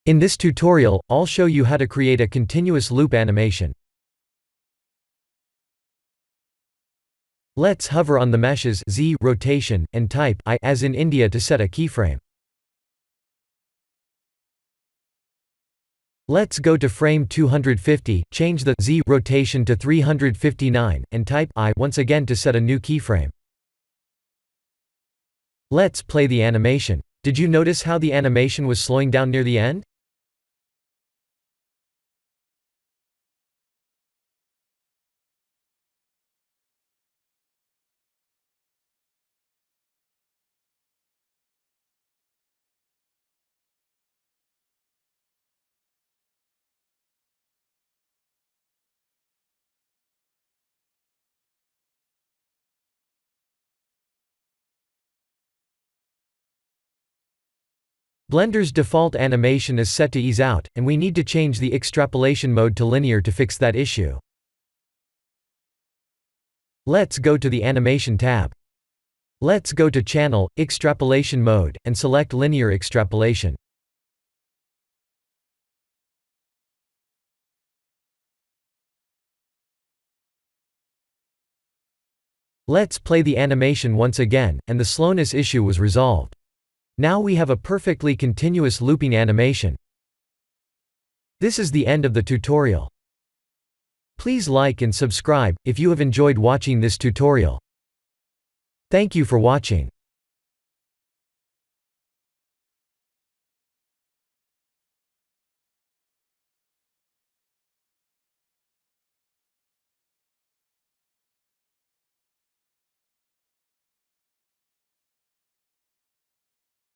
In this tutorial, I'll show you how to create a continuous loop animation. Let's hover on the meshes Z rotation, and type I as in India to set a keyframe. Let's go to frame 250, change the Z rotation to 359, and type I once again to set a new keyframe. Let's play the animation. Did you notice how the animation was slowing down near the end? Blender's default animation is set to ease out, and we need to change the extrapolation mode to linear to fix that issue. Let's go to the Animation tab. Let's go to Channel, Extrapolation Mode, and select Linear Extrapolation. Let's play the animation once again, and the slowness issue was resolved. Now we have a perfectly continuous looping animation. This is the end of the tutorial. Please like and subscribe if you have enjoyed watching this tutorial. Thank you for watching.